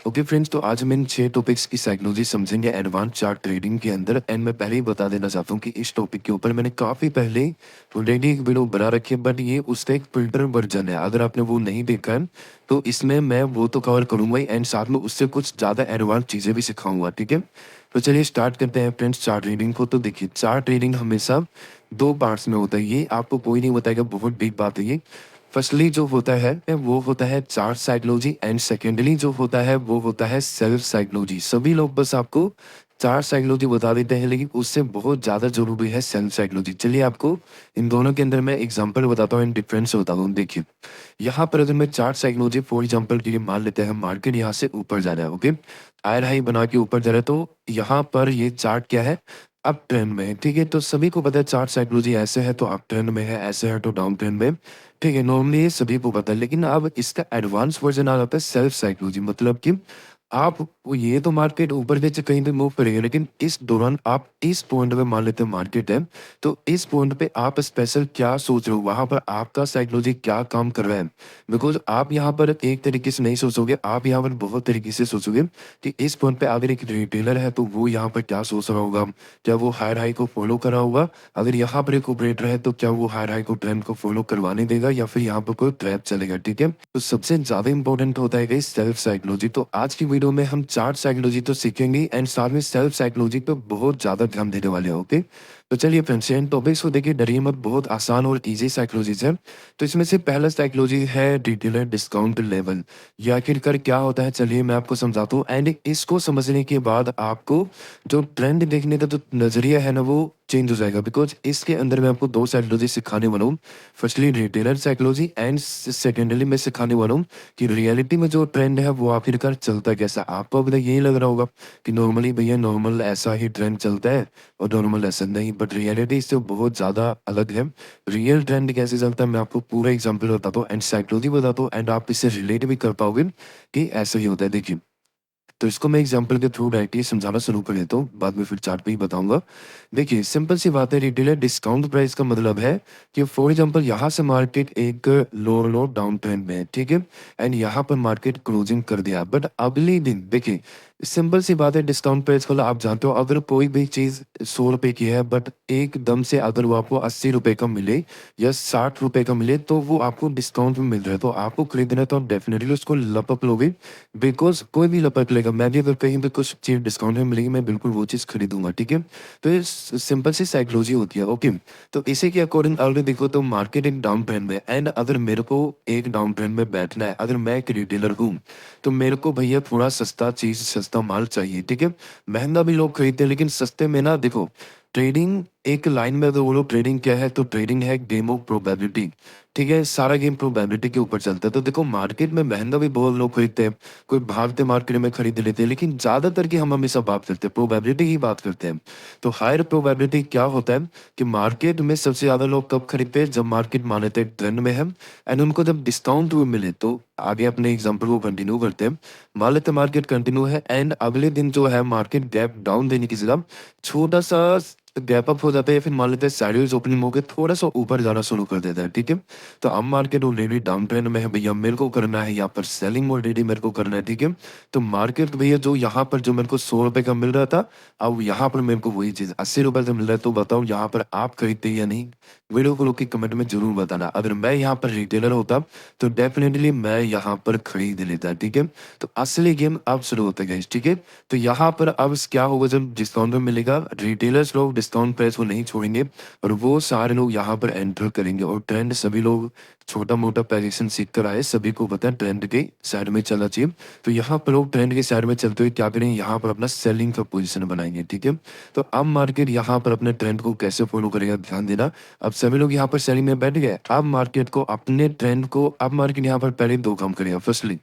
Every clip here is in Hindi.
ओके फ्रेंड्स, तो आज हम इन 6 टॉपिक्स की साइकोलॉजी समझेंगे एडवांस चार्ट ट्रेडिंग के अंदर। एंड मैं पहले ही बता देना चाहता हूँ कि इस टॉपिक के ऊपर मैंने काफ़ी पहले ऑलरेडी एक वीडियो बना रखी है, बट ये उसका एक फ़िल्टर वर्जन है। अगर आपने वो नहीं देखा है, तो इसमें मैं वो तो कवर करूँगा ही, एंड साथ में उससे कुछ ज़्यादा एडवांस चीज़ें भी सिखाऊँगा, ठीक है? तो चलिए स्टार्ट करते हैं फ्रेंड्स चार्ट रीडिंग को। तो देखिए, चार्ट रीडिंग हमेशा 2 पार्ट्स में होता है। ये आपको कोई नहीं बताएगा, बहुत बिग बात है ये। फर्स्टली जो होता है वो होता है चार्ट साइकोलॉजी, एंड सेकेंडली जो होता है वो होता है सेल्फ साइकोलॉजी। सभी लोग बस आपको चार्ट साइकोलॉजी बता देते हैं, लेकिन उससे बहुत ज़्यादा ज़रूरी है सेल्फ साइकोलॉजी। चलिए आपको इन दोनों के अंदर मैं एग्जांपल बताता हूँ, इन डिफरेंस बताता हूँ। देखिए, यहाँ पर अगर मैं चार्ट साइकोलॉजी फॉर एग्जांपल के लिए मान लेते हैं, मार्केट यहाँ से ऊपर जा रहा है, ओके, हायर हाई बना के ऊपर जा रहा है, तो यहाँ पर ये चार्ट क्या है, अप ट्रेंड में है, ठीक है। तो सभी को पता है चार्ट साइकोलॉजी ऐसे है तो अप ट्रेंड में है, ऐसे है तो डाउन ट्रेंड में, ठीक है। नॉर्मली ये सभी को पता है, लेकिन अब इसका एडवांस वर्जन आ जाता है सेल्फ साइकोलॉजी। मतलब कि आप ये तो मार्केट ऊपर नीचे कहीं भी मूव करेगा, लेकिन इस दौरान आप इस पॉइंट पे मान लेते हैं मार्केट है, तो इस पॉइंट पे आप स्पेशल क्या सोच रहे हो, वहां पर आपका साइकोलॉजी क्या काम कर रहा है। बिकॉज आप यहाँ पर एक तरीके से नहीं सोचोगे, आप यहाँ पर बहुत तरीके से सोचोगे कि इस पॉइंट पे अगर एक रिटेलर है तो वो यहाँ पर क्या सोच रहा होगा, क्या वो हायर हाई को फॉलो कर रहा होगा। अगर यहाँ पर एक ऑपरेटर है तो क्या वो हायर हाई को ट्रेंड को फॉलो करवाने देगा, या फिर यहाँ पर कोई ट्रैप चलेगा, ठीक है। तो सबसे ज्यादा इंपॉर्टेंट होता है गाइस सेल्फ साइकोलॉजी। तो आज की वीडियो में हम चार्ट साइकोलॉजी तो सीखेंगे, एंड साथ में सेल्फ साइकोलॉजी पे बहुत ज्यादा ध्यान देने वाले हैं, ओके। तो चलिए फ्रेंड्स, इन टॉपिक्स को देखिए, डरिए मत, बहुत आसान और इजी साइकोलॉजी है। तो इसमें से पहला साइकोलॉजी है रिटेलर डिस्काउंट लेवल। ये आखिरकार क्या होता है, चलिए मैं आपको समझाता हूँ। एंड इसको समझने के बाद आपको जो ट्रेंड देखने का जो नजरिया है ना, वो चेंज हो जाएगा। बिकॉज इसके अंदर मैं आपको 2 साइकोलॉजी सिखाने वाला हूँ। Firstly retailer psychology, and secondly मैं सिखाने वाला हूँ कि रियलिटी में जो ट्रेंड है वो आखिरकार चलता कैसा। आपको अभी तक यही लग रहा होगा कि नॉर्मली भैया नॉर्मल ऐसा ही ट्रेंड चलता है और नॉर्मल ऐसा नहीं, बट रियलिटी इससे बहुत ज़्यादा अलग है। रियल ट्रेंड कैसे चलता है मैं आपको पूरा एग्जाम्पल बताता हूँ, एंड साइकोलॉजी बताता हूँ, एंड आप इससे रिलेट भी कर पाओगे कि ऐसा ही होता है। देखिए, तो इसको मैं एग्जांपल के थ्रू डायरेक्टली समझाना शुरू कर देता हूँ, बाद में फिर चार्ट पे ही बताऊंगा। देखिए, सिंपल सी बात है, रिटेलर डिस्काउंट प्राइस का मतलब है कि फॉर एग्जांपल यहाँ से मार्केट एक लो डाउन ट्रेंड में है, ठीक है, एंड यहाँ पर मार्केट क्लोजिंग कर दिया, बट अगले दिन देखिए, सिंपल सी बात है, डिस्काउंट प्राइस मतलब आप जानते हो, अगर कोई भी चीज़ 100 रुपए की है, बट एकदम से अगर वो आपको 80 रुपए का मिले या 60 रुपए का मिले, तो वो आपको डिस्काउंट में मिल रहा है, तो आपको खरीदना है, तो आप डेफिनेटली उसको लपक लोगे। बिकॉज़ कोई भी लपक लेगा, मैं भी अगर कहीं पे कुछ चीज़ डिस्काउंट में मिलेगी, मैं बिल्कुल वो चीज़ खरीदूँगा, ठीक है? तो ये सिंपल सी साइकोलॉजी होती है, ओके। तो इसी के अकॉर्डिंग अगर देखो तो मार्केट एक डाउन ट्रेंड में है, एंड अगर मेरे को एक डाउन ट्रेंड में बैठना है, अगर मैं एक रिटेलर हूँ, तो मेरे को भैया थोड़ा सस्ता चीज़, सस्ता माल चाहिए, ठीक है? महँगा भी लोग खरीदते हैं, लेकिन सस्ते में ना देखो, ट्रेडिंग एक लाइन में अगर बोलो ट्रेडिंग क्या है, तो ट्रेडिंग है गेम ऑफ प्रोबेबिलिटी, ठीक है? सारा गेम प्रोबेबिलिटी के ऊपर चलता है। तो देखो, मार्केट में महँगा भी बहुत लोग खरीदते हैं, कोई भागते मार्केट में खरीद लेते हैं, लेकिन ज़्यादातर की हम हमेशा बात करते हैं, प्रोबेबिलिटी की बात करते हैं। तो हायर प्रोबेबिलिटी क्या होता है कि मार्केट में सबसे ज़्यादा लोग कब खरीदते हैं, जब मार्केट मान लेते हैं ट्रेंड में है, एंड उनको जब डिस्काउंट भी मिले। तो आगे अपने एग्जांपल को कंटिन्यू करते हैं। मान लेते हैं मार्केट कंटिन्यू है, एंड अगले दिन जो है मार्केट गैप डाउन देने की जगह छोटा-सा गैप अप हो जाता है, या फिर मान लेते हैं साइडवेज ओपनिंग होके थोड़ा-सा ऊपर जाना शुरू कर देता है, ठीक है? तो अब मार्केट ऑलरेडी डाउन ट्रेंड में है भैया, मेरे को करना है यहाँ पर सेलिंग, ऑलरेडी मेरे को करना है, ठीक है। तो मार्केट भैया जो यहाँ पर जो मेरे को 100 रुपए का मिल रहा था, अब यहाँ पर मेरे को वही चीज़ 80 रुपए से मिल रहा है। तो बताओ यहाँ पर आप खरीदते या नहीं? वीडियो को रोक के कमेंट में जरूर बताना। अगर मैं यहाँ पर रिटेलर होता, तो डेफिनेटली मैं यहाँ पर खरीद लेता, ठीक है। तो असली गेम अब शुरू होता है गाइस, ठीक है। तो यहाँ पर अब क्या होगा, जब डिस्काउंट में मिलेगा, रिटेलर्स लोग डिस्काउंट प्राइस को नहीं छोड़ेंगे, और वो सारे लोग यहाँ पर एंटर करेंगे, और ट्रेंड सभी लोग छोटा मोटा पोजीशन सीख कर आए, सभी को पता है ट्रेंड के साइड में चलना चाहिए। तो यहाँ पर लोग ट्रेंड के साइड में चलते हुए क्या करेंगे, यहाँ पर अपना सेलिंग का पोजीशन बनाएंगे, ठीक है। तो अब मार्केट यहाँ पर अपने ट्रेंड को कैसे फॉलो करेगा, ध्यान देना। अब सभी लोग यहाँ पर सेलिंग में बैठ गए, अब मार्केट को अपने ट्रेंड को, अब मार्केट यहाँ पर पहले 2 काम करेगा। फर्स्टली,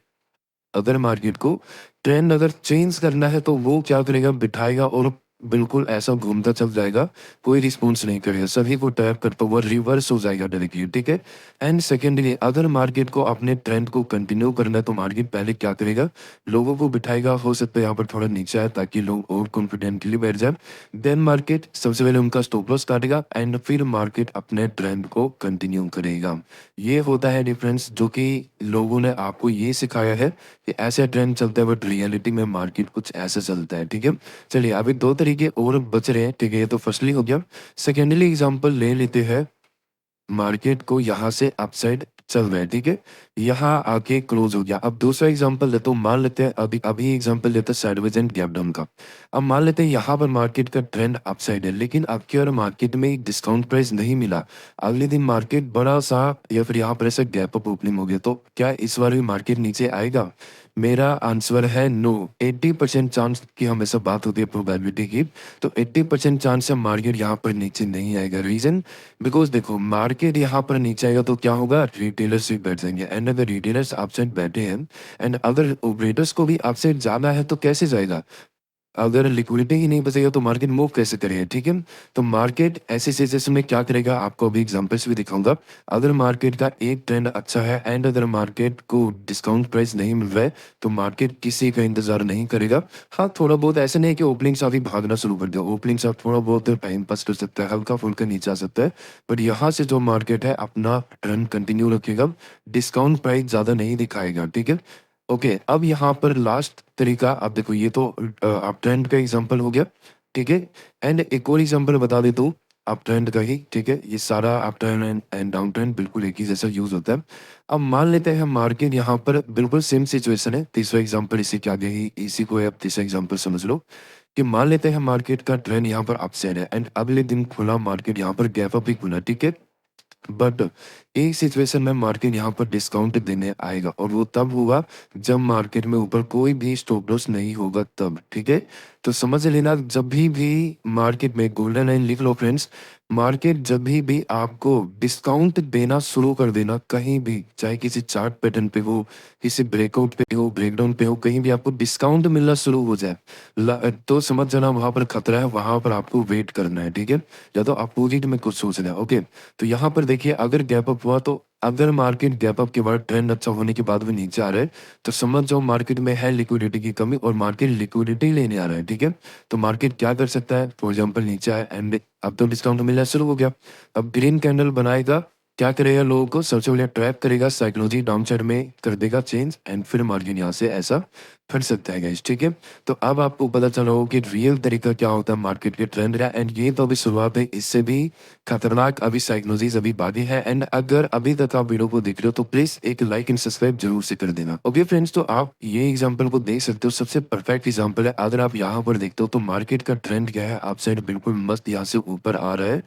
अगर मार्केट को ट्रेंड अगर चेंज करना है, तो वो क्या करेगा, बिठाएगा और बिल्कुल ऐसा घूमता चल जाएगा, कोई रिस्पॉन्स नहीं करेगा, सभी को टैप करता हुआ रिवर्स हो जाएगा डायरेक्टली, ठीक है? एंड सेकेंडली अगर मार्केट को अपने ट्रेंड को कंटिन्यू करना है तो मार्केट पहले क्या करेगा, लोगों को बिठाएगा, हो सकता है यहाँ पर थोड़ा नीचे आए ताकि लोग और कॉन्फिडेंटली बैठ जाए। देन मार्केट सबसे पहले उनका स्टॉप लॉस काटेगा एंड फिर मार्केट अपने ट्रेंड को कंटिन्यू करेगा। ये होता है डिफरेंस जो कि लोगों ने आपको ये सिखाया है कि ऐसे ट्रेंड चलता है, बट रियलिटी में मार्केट कुछ ऐसा चलता है, ठीक है? चलिए अभी 2 तरीके और बच रहे हैं, ठीक है? ये तो फर्स्टली हो गया। सेकेंडली एग्ज़ाम्पल ले लेते हैं, मार्केट को यहाँ से अपसाइड चल रहा है, ठीक है? यहाँ आके क्लोज़ हो गया। अब दूसरा एग्ज़ाम्पल लेता हूँ, मान लेते हैं अभी अभी एग्ज़ाम्पल लेते हैं साइडवेज एंड गैप डाउन का। अब मान लेते हैं यहाँ पर मार्केट का ट्रेंड अपसाइड है, लेकिन आपके और मार्केट में एक डिस्काउंट प्राइस नहीं मिला। अगले दिन मार्केट बड़ा-सा या फिर यहाँ पर ऐसा गैप अप ओपनिंग हो गया, तो क्या इस बार भी मार्केट नीचे आएगा? मेरा आंसर है नो। 80% चांस की हमेशा बात होती है प्रोबेबिलिटी की, तो 80% चांस है मार्केट यहाँ पर नीचे नहीं आएगा। रीज़न बिकॉज़ देखो मार्केट यहाँ पर नीचे आएगा तो क्या होगा, रिटेलर्स भी बैठ जाएँगे एंड अगर रिटेलर्स अपसाइड बैठे हैं एंड अगर ऑपरेटर्स को भी अपसाइड जाना है तो कैसे जाएगा? अगर लिक्विडिटी ही नहीं बचेगा तो मार्केट मूव कैसे करेगा, ठीक है? तो मार्केट ऐसी सिचुएशन में क्या करेगा, आपको अभी एग्ज़ाम्पल्स भी दिखाऊँगा। अगर मार्केट का एक ट्रेंड अच्छा है एंड अगर मार्केट को डिस्काउंट प्राइस नहीं मिल रहा है, तो मार्केट किसी का इंतज़ार नहीं करेगा। हाँ, थोड़ा बहुत ऐसा नहीं है कि ओपनिंग साथ ही भागना शुरू कर दिया। ओपनिंग साथ थोड़ा बहुत टाइम पास कर सकता है, हल्का-फुल्का नीचे आ सकता है। बट यहाँ से जो मार्केट है अपना ट्रेंड कंटिन्यू रखेगा, डिस्काउंट प्राइस ज़्यादा नहीं दिखाएगा, ठीक है? ओके, अब यहाँ पर लास्ट तरीका आप देखो, ये तो अप ट्रेंड का एग्जांपल हो गया, ठीक है? एंड एक और एग्जांपल बता देता हूँ अप ट्रेंड का ही, ठीक है? ये सारा up trend and down trend बिल्कुल एक ही जैसा यूज़ होता है। अब मान लेते हैं मार्केट यहाँ पर बिल्कुल सेम सिचुएशन है, तीसरा एग्जांपल इसी के आगे ही इसी को आप तीसरा एग्जांपल समझ लो कि मान लेते हैं मार्केट का ट्रेंड यहाँ पर अपसाइड है एंड अगले दिन खुला मार्केट यहाँ पर गैप अप ही खुला, ठीक है? बट एक सिचुएशन में मार्केट यहाँ पर डिस्काउंट देने आएगा और वो तब होगा जब मार्केट में ऊपर कोई भी स्टॉप लॉस नहीं होगा तब, ठीक है? तो समझ लेना, जब भी मार्केट में गोल्डन लाइन लिख लो फ्रेंड्स, मार्केट जब भी आपको डिस्काउंट देना शुरू कर देना कहीं भी, चाहे किसी चार्ट पैटर्न पे हो, किसी ब्रेकआउट पे हो, ब्रेकडाउन पे हो, कहीं भी आपको डिस्काउंट मिलना शुरू हो जाए, तो समझ जाना वहां पर खतरा है, वहां पर आपको वेट करना है, ठीक है? या तो अपोजिट में कुछ सोचना है, ओके? तो यहाँ पर देखिए अगर गैप अप हुआ, तो अगर मार्केट गैप अप के बाद ट्रेंड अच्छा होने के बाद भी नीचे आ रहा है, तो समझ जाओ मार्केट में है लिक्विडिटी की कमी और मार्केट लिक्विडिटी लेने आ रहा है, ठीक है? तो मार्केट क्या कर सकता है, फॉर एग्जांपल नीचे आया एंड अब तो डिस्काउंट मिलना शुरू हो गया। अब ग्रीन कैंडल बनाएगा, क्या करेगा, लोगों को सबसे पहले ट्रैप करेगा, साइकोलॉजी डाउन साइड में कर देगा चेंज एंड फिर मार्जिन यहाँ से ऐसा फट सकता है गाइस, ठीक है? तो अब आपको पता चला होगा कि रियल तरीका क्या होता है मार्केट के ट्रेंड का, एंड ये तो अभी शुरुआत है, इससे भी खतरनाक अभी साइकोलॉजीज अभी बाकी है। एंड अगर अभी तक आप वीडियो को देख रहे हो तो प्लीज एक लाइक एंड सब्सक्राइब जरूर से कर देना। ओके फ्रेंड्स, तो आप ये एग्जाम्पल को देख सकते हो, सबसे परफेक्ट एग्जाम्पल है। अगर आप यहाँ पर देखते हो तो मार्केट का ट्रेंड क्या है, आप साइड बिल्कुल मस्त यहाँ से ऊपर आ रहा है,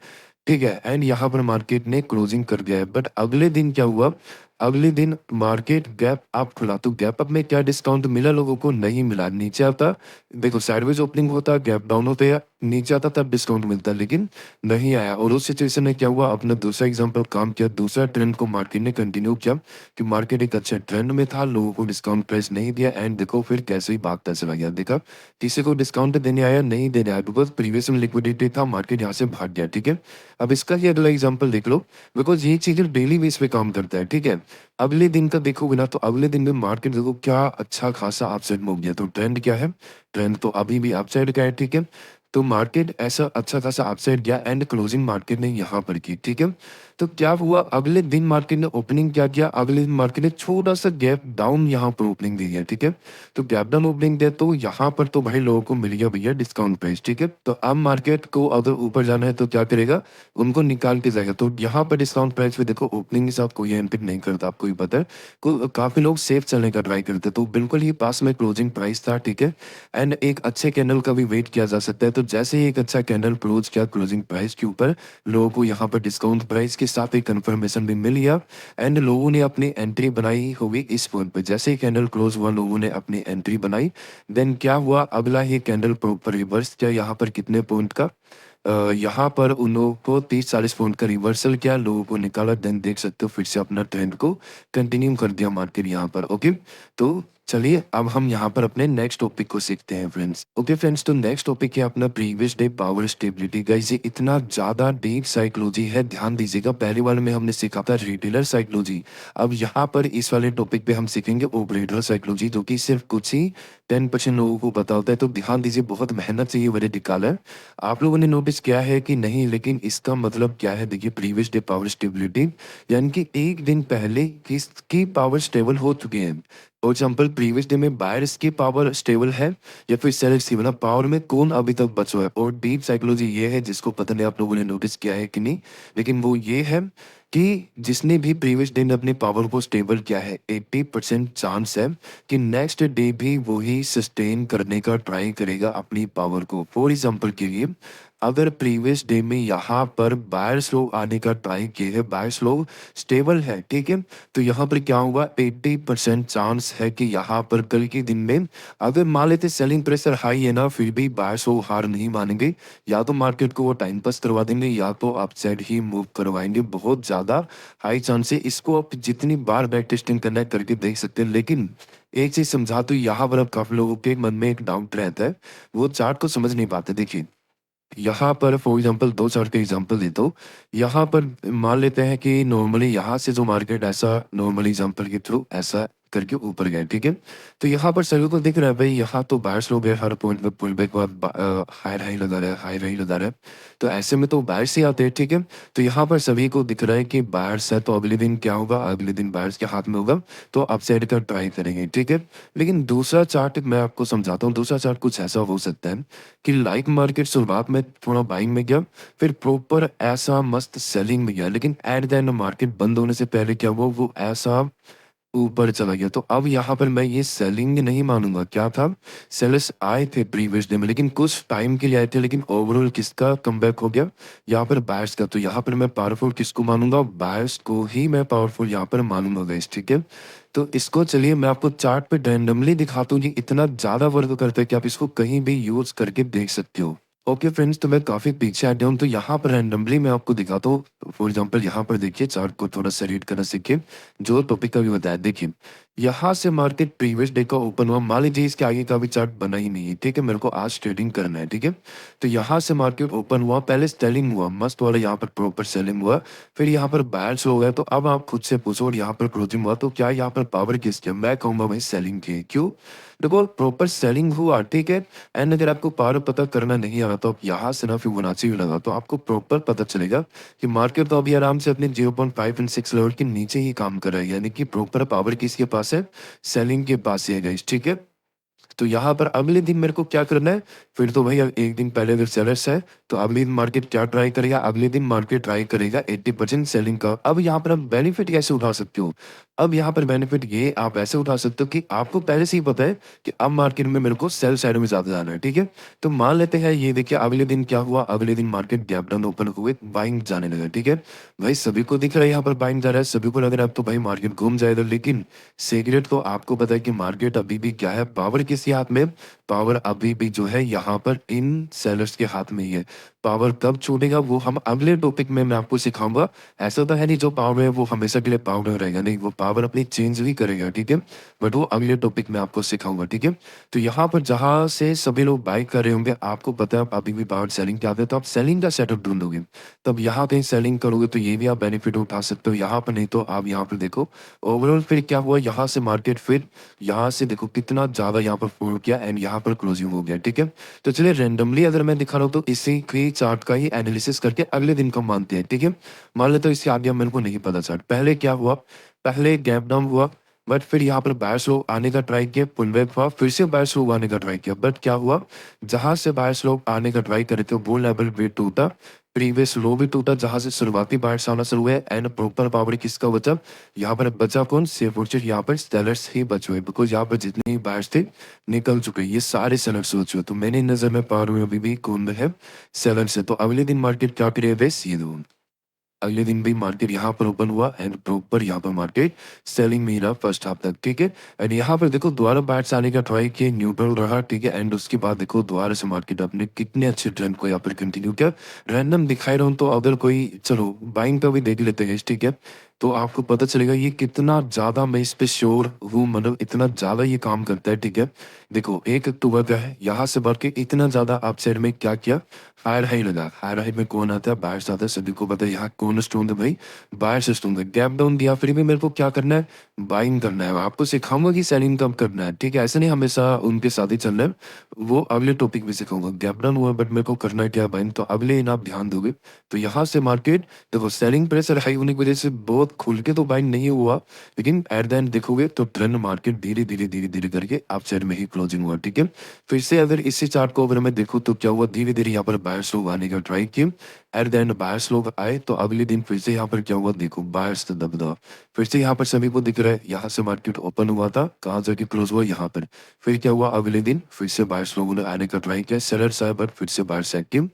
ठीक है? एंड यहाँ पर मार्केट ने क्लोजिंग कर दिया है, बट अगले दिन क्या हुआ, अगले दिन मार्केट गैप अप खुला, तो गैप अप में क्या डिस्काउंट मिला लोगों को, नहीं मिला। नीचे आता, देखो साइडवेज ओपनिंग होता, गैप डाउन होते या नीचे आता तब डिस्काउंट मिलता, लेकिन नहीं आया। और उस सिचुएशन में क्या हुआ, अपना दूसरा एग्जांपल काम किया, दूसरा ट्रेंड को मार्केट ने कंटिन्यू किया कि मार्केट एक अच्छे ट्रेंड में था, लोगों को डिस्काउंट प्राइस नहीं दिया एंड देखो फिर कैसे ही भागता चला गया। देखा, किसी को डिस्काउंट देने आया, नहीं देने आया, बिकॉज प्रीवियस में लिक्विडिटी था, मार्केट यहाँ से भाग गया, ठीक है? अब इसका ही अगला एग्जाम्पल देख लो, बिकॉज ये चीजें डेली बेस पे काम करता है, ठीक है? अगले दिन का देखोगे ना, तो अगले दिन में मार्केट देखो क्या अच्छा खासा अपसाइड मूव गया। तो ट्रेंड क्या है, ट्रेंड तो अभी भी अपसाइड का है, ठीक है? तो मार्केट ऐसा अच्छा खासा अपसाइड गया एंड क्लोजिंग मार्केट ने यहाँ पर की, ठीक है? तो क्या हुआ, अगले दिन मार्केट ने ओपनिंग क्या किया, अगले दिन मार्केट ने छोटा सा गैप डाउन यहाँ पर ओपनिंग दी है, ठीक है? तो गैप डाउन ओपनिंग दे तो यहाँ पर तो भाई लोगों को मिल गया भैया डिस्काउंट प्राइस, ठीक है? तो अब मार्केट को अगर ऊपर जाना है तो क्या करेगा, उनको निकाल के जाएगा। तो यहाँ पर डिस्काउंट प्राइस पे देखो ओपनिंग के साथ कोई इम्पैक्ट नहीं करता, आपको ही पता है। काफी लोग सेफ चलने का ट्राई करते, तो बिल्कुल ही पास में क्लोजिंग प्राइस था, ठीक है? एंड एक अच्छे कैंडल का भी वेट किया जा सकता है। तो जैसे ही एक अच्छा कैंडल क्लोज किया क्लोजिंग प्राइस के ऊपर, लोगों को यहाँ पर डिस्काउंट प्राइस के साथ एक कंफर्मेशन भी मिल गया एंड लोगों ने अपनी एंट्री बनाई होगी इस पॉइंट पे। जैसे ही कैंडल क्लोज हुआ, लोगों ने अपनी एंट्री बनाई, देन क्या हुआ, अगला ही कैंडल प्रॉपर रिवर्स किया यहाँ पर कितने पॉइंट का, यहाँ पर उन लोगों को 30-40 पॉइंट का रिवर्सल किया, लोगों को निकाला, देन देख सकते हो फिर से अपना ट्रेंड को कंटिन्यू कर दिया मार्केट यहाँ पर। ओके, तो चलिए अब हम यहाँ पर अपने नेक्स्ट टॉपिक को सीखते हैं फ्रेंड्स। ओके फ्रेंड्स, तो नेक्स्ट टॉपिक है अपना previous day power stability. Guys ये इतना ज़्यादा डीप साइकोलॉजी है, ध्यान दीजिएगा। पहले वाले में हमने सीखा था रिटेलर साइकोलॉजी, अब यहाँ पर इस वाले टॉपिक पे हम सीखेंगे ऑपरेटर साइकोलॉजी, जो कि सिर्फ कुछ ही 10% लोगों को पता होता है। तो ध्यान दीजिए, बहुत मेहनत से ये वर्ड निकाला है। आप लोगों ने नोटिस किया है कि नहीं, लेकिन इसका मतलब क्या है? देखिए, प्रीवियस डे पावर स्टेबिलिटी यानी कि एक दिन पहले किसकी पावर स्टेबल हो चुकी है। फॉर एग्जाम्पल, प्रीवियस डे में बायर्स की पावर स्टेबल है या फिर सेलर्स की, मतलब पावर में कौन अभी तक बचा है। और डीप साइकोलॉजी ये है, जिसको पता नहीं आप लोगों ने नोटिस किया है कि नहीं, लेकिन वो ये है कि जिसने भी प्रीवियस डे में अपने पावर को स्टेबल किया है, 80% चांस है कि नेक्स्ट डे भी वही सस्टेन करने का ट्राई करेगा अपनी पावर को। फॉर एग्जाम्पल के लिए, अगर प्रीवियस डे में यहाँ पर बायर्स लोग आने का ट्राई किए हैं, बायर्स लोग स्टेबल है, ठीक है, तो यहाँ पर क्या हुआ, 80% चांस है कि यहाँ पर कल के दिन में अगर मान लेते सेलिंग प्रेशर हाई है ना, फिर भी बायर्स लोग हार नहीं मानेंगे। या तो मार्केट को वो टाइम पास करवा देंगे या तो अपसाइड ही मूव करवाएंगे। बहुत ज़्यादा हाई चांस है। इसको आप जितनी बार बैक टेस्टिंग करना है करके देख सकते हैं। लेकिन एक चीज़ समझा, तो यहाँ पर अब काफ़ी लोगों के मन में एक डाउट रहता है, वो चार्ट को समझ नहीं पाते। देखिए, यहाँ पर फॉर एग्जांपल 2 चार्ट का एग्जांपल देता हूँ। यहाँ पर मान लेते हैं कि नॉर्मली यहाँ से जो मार्केट ऐसा नॉर्मल एग्जांपल के थ्रू ऐसा करके ऊपर गए, ठीक है। तो यहाँ पर सभी को दिख रहा है भाई, यहाँ तो बायर्स लोग हैं, हर पॉइंट पे पुल बैक के बाद हाई हाई लगा रहा है, हाई हाई लगा रहा है। तो ऐसे में तो बायर्स ही आते हैं, ठीक है। तो यहाँ पर सभी को दिख रहा है कि बायर्स है, तो अगले दिन क्या होगा, अगले दिन बायर्स के हाथ में होगा, तो अपसाइड का ट्राई करेंगे, ठीक है। लेकिन दूसरा चार्ट मैं आपको समझाता हूँ। दूसरा चार्ट कुछ ऐसा हो सकता है कि लाइक मार्केट शुरुआत में थोड़ा बाइंग में गया, फिर प्रॉपर ऐसा मस्त सेलिंग में गया, लेकिन एट द एंड मार्केट बंद होने से पहले क्या हुआ, वो ऐसा ऊपर चला गया। तो अब यहाँ पर मैं ये सेलिंग नहीं मानूंगा। क्या था, सेलर्स आए थे प्रीवियस डे में, लेकिन कुछ टाइम के लिए आए थे, लेकिन ओवरऑल किसका कमबैक हो गया, यहाँ पर बायर्स का। तो यहाँ पर मैं पावरफुल किसको मानूंगा, बायर्स को ही मैं पावरफुल यहाँ पर मानूंगा गाइस, ठीक है। तो इसको चलिए मैं आपको चार्ट पे रैंडमली दिखाता हूँ। ये इतना ज्यादा वर्क करता है कि आप इसको कहीं भी यूज करके देख सकते हो। ओके फ्रेंड्स, तो मैं काफ़ी पीछे आ गया हूँ, तो यहाँ पर रैंडमली मैं आपको दिखाता हूँ। फॉर एग्जांपल यहाँ पर देखिए, चार्ट को थोड़ा सा रीड करना सीखिए, जो टॉपिक का भी बताया। देखिए, यहाँ से मार्केट प्रीवियस डे का ओपन हुआ, मान लीजिए इसके आगे का भी चार्ट बना ही नहीं है, ठीक है, मेरे को आज ट्रेडिंग करना है, ठीक है। तो यहाँ से मार्केट ओपन हुआ, पहले सेलिंग हुआ, मस्त वाला यहाँ पर प्रॉपर सेलिंग हुआ, फिर यहाँ पर बायर्स हो गए। तो अब आप खुद से पूछो, और यहाँ पर क्लोजिंग हुआ, तो क्या यहाँ पर पावर किसकी है? मैं कहूँगा भाई सेलिंग की है। क्यों? देखो, प्रॉपर सेलिंग हुआ, ठीक है। एंड अगर आपको पावर पता करना नहीं आ रहा, तो आप यहाँ से ना फिबोनाची भी लगा, तो आपको प्रॉपर पता चलेगा कि मार्केट तो अभी आराम से अपने 0.5 एंड 6 लेवल के नीचे ही काम कर रहा है, यानी कि प्रॉपर पावर किसके पास है, सेलिंग के पास ही है गाइस, ठीक है। तो यहाँ पर अगले दिन मेरे को क्या करना है, फिर तो भाई एक दिन पहले अगर सेलर्स है, तो अगले दिन मार्केट क्या ट्राई करेगा, अगले दिन मार्केट ट्राई करेगा 80% सेलिंग का। अब यहाँ पर आप बेनिफिट कैसे उठा सकते हो? अब यहाँ पर बेनिफिट ये आप ऐसे उठा सकते हो कि आपको पहले से ही पता है कि अब मार्केट में मेरे को सेल साइड में ज्यादा जाना है, ठीक है। तो मान लेते हैं, ये देखिए अगले दिन क्या हुआ, अगले दिन मार्केट गैप डाउन ओपन हुए, बाइंग जाने लगा, ठीक है। भाई सभी को दिख रहा है यहाँ पर बाइंग जा रहा है, सभी को लग रहा है अब तो भाई मार्केट घूम जाएगा, लेकिन सीक्रेट तो आपको पता है कि मार्केट अभी भी क्या है, पावर किसके हाथ में, पावर अभी भी जो है यहाँ पर इन सेलर्स के हाथ में ही है। पावर कब छूटेगा वो हम अगले टॉपिक में मैं आपको सिखाऊंगा। ऐसा तो है नहीं जो पावर है वो हमेशा के लिए पावर रहेगा, नहीं, वो पावर अपनी चेंज भी करेगा, ठीक है। बट वो अगले टॉपिक में आपको सिखाऊंगा, ठीक है। तो यहाँ पर जहाँ से सभी लोग बाय कर रहे होंगे, आपको पता है आप अभी भी पावर सेलिंग के आते हैं, तो आप सेलिंग का सेटअप ढूंढोगे, तब यहाँ कहीं सेलिंग करोगे, तो ये भी आप बेनिफिट उठा सकते हो। यहाँ पर नहीं तो आप यहाँ पर देखो ओवरऑल फिर क्या हुआ, यहाँ से मार्केट फिर यहाँ से देखो कितना ज्यादा यहाँ पर फॉल किया एंड यहाँ पर क्लोजिंग हो गया, ठीक है। तो चलिए रैंडमली अगर मैं दिखा रहा हूँ, तो इसी के चार्ट का ही एनालिसिस करके अगले दिन का मानते हैं, ठीक है। मान लेते हो इसके आगे मेरे को नहीं पता चार्ट, पहले क्या हुआ, पहले गैप डाउन हुआ, बट फिर यहाँ पर बायर्स लोग आने का ट्राई किया, पुल बैक हुआ, फिर से बायर्स लोग आने का ट्राई किया, बट क्या हुआ, जहां से बायर्स लोग आने का ट्राई करे थे वो लेवल भी टूटा, प्रीवियस लो भी टूटा, जहां से शुरुआती बायर्स आना शुरू हुए, एंड प्रॉपर पावर किसका बचा, यहाँ पर बचा कौन, सिर्फ और सिर्फ यहाँ पर सेलर्स ही बचे हुए, बिकॉज यहाँ पर जितने भी बायर्स थे निकल चुके, ये सारे सेलर्स हो चुके। तो मेरी नजर में पावर में अभी भी कौन है, सेलर्स है। तो अगले दिन मार्केट क्या करे, वे सी दो। अगले दिन भी मार्केट यहाँ पर ओपन हुआ एंड प्रॉपर यहाँ पर मार्केट सेलिंग में ही रहा फर्स्ट हाफ तक, ठीक है। एंड यहाँ पर देखो दोबारा बाइट्स आने का ट्राई किया, न्यूट्रल रहा, ठीक है। एंड उसके बाद देखो दोबारा से मार्केट अपने कितने अच्छे ट्रेंड को यहाँ पर कंटिन्यू किया। रैंडम दिखाई रहा हूँ तो अगर कोई चलो बाइंग का भी देख लेते हैं, ठीक है। तो आपको पता चलेगा ये कितना ज्यादा मैं इस पे श्योर हूँ, मतलब इतना ज्यादा ये काम करता है, ठीक है। देखो 1 अक्टूबर का है, यहाँ से बढ़ के इतना ज्यादा अपसाइड में क्या किया, हायर हाई लगा। हायर हाई में कौन आता है, बायर्स आता है, सभी को पता है यहाँ कौन स्टोन है भाई, बायर्स स्टोन है। गैप डाउन दिया, फिर भी मेरे को क्या करना है, बाइंग करना है। आपको सिखाऊंगा कि सेलिंग कब करना है, ठीक है। ऐसे नहीं हमेशा उनके साथ ही चलना है, वो अगले टॉपिक में सिखाऊंगा। गैप डाउन हुआ बट मेरे को करना है क्या बाइंग, तो अगले दिन आप ध्यान दोगे। तो यहाँ से मार्केट देखो सेलिंग प्रेशर हाई होने की वजह से बहुत खुल के तो बाइंग नहीं हुआ, लेकिन एट द एंड देखोगे तो ट्रेंड मार्केट धीरे धीरे धीरे धीरे करके अप साइड में ही क्लोजिंग हुआ, ठीक है। फिर से अगर इसी चार्ट को अगर मैं देखूँ तो क्या हुआ, धीरे धीरे यहाँ पर बायर्स लोग आने का ट्राई किए। एट द एंड बायर्स लोग आए तो अगले दिन फिर से यहाँ पर क्या हुआ, देखो बायर्स दबदबा फिर से यहाँ पर सभी को दिख रहा है। यहाँ से मार्केट ओपन हुआ था, कहाँ जाके क्लोज हुआ, यहाँ पर। फिर क्या हुआ, अगले दिन फिर से बायर्स लोगों ने आने का ट्राई किया, सेलर्स आए बट फिर से बायर्स एक्टिव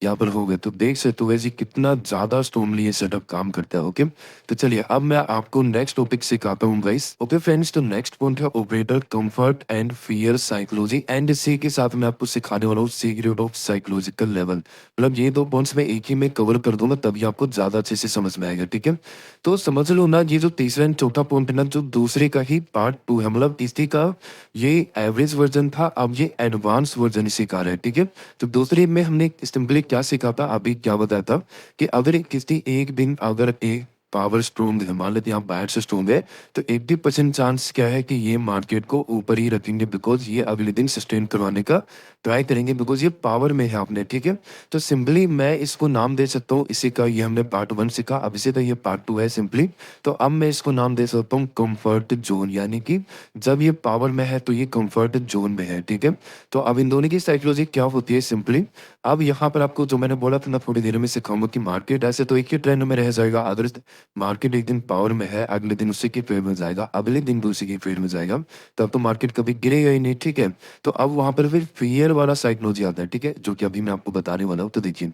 यहाँ पर हो गए। तो देख सकते हो वैसे कितना ज्यादा स्ट्रांगली ये सेटअप काम करता है, ओके। तो चलिए अब मैं आपको नेक्स्ट टॉपिक सिखाता हूँ गाइस, ओके फ्रेंड्स। तो नेक्स्ट पॉइंट है operator comfort and fear psychology, and इसी के साथ मैं आपको सिखाने वाला हूँ सीक्रेट ऑफ साइकोलॉजिकल लेवल। मतलब ये 2 पॉइंट्स मैं एक ही में कवर कर दूंगा, तभी आपको ज्यादा अच्छे से समझ में आएगा, ठीक है। तो समझ लो ना, ये जो तीसरा एंड चौथा पॉइंट है ना, जो दूसरे का ही पार्ट 2 है, मतलब तीसरी का ये एवरेज वर्जन था, अब ये एडवांस वर्जन इसी का है, ठीक है। तो दूसरे में हमने सिंपली क्या सीखा था, अभी क्या बताया था कि अगर किसी एक दिन अगर एक पावर स्ट्रोंग है, मान लेते हैं आप बायर से स्ट्रोंग है, तो 80% चांस क्या है कि ये मार्केट को ऊपर ही रखेंगे, बिकॉज ये अगले दिन सस्टेन करवाने का ट्राई करेंगे, बिकॉज ये पावर में है आपने, ठीक है। तो सिंपली मैं इसको नाम दे सकता हूँ, इसी का ये हमने पार्ट 1 सीखा, अब इसे तो ये पार्ट 2 है सिंपली। तो अब मैं इसको नाम दे सकता हूँ कंफर्ट जोन, यानी कि जब ये पावर में है तो ये कंफर्ट जोन में है, ठीक है। तो अब इन दोनों की साइकोलॉजी क्या होती है सिंपली, अब यहाँ पर आपको जो मैंने बोला था ना थोड़ी देर में सिखाऊंगा कि मार्केट ऐसे तो एक ही ट्रेंड में रह जाएगा, अगर मार्केट एक दिन पावर में है अगले दिन उसी के फेवर में जाएगा, अगले दिन भी उसी के फेवर में जाएगा, तब तो मार्केट कभी गिरेगा ही नहीं, ठीक है। तो अब वहां पर फिर फियर वाला साइकोलॉजी आता है, ठीक है, जो कि अभी मैं आपको बताने वाला हूँ। तो देखिए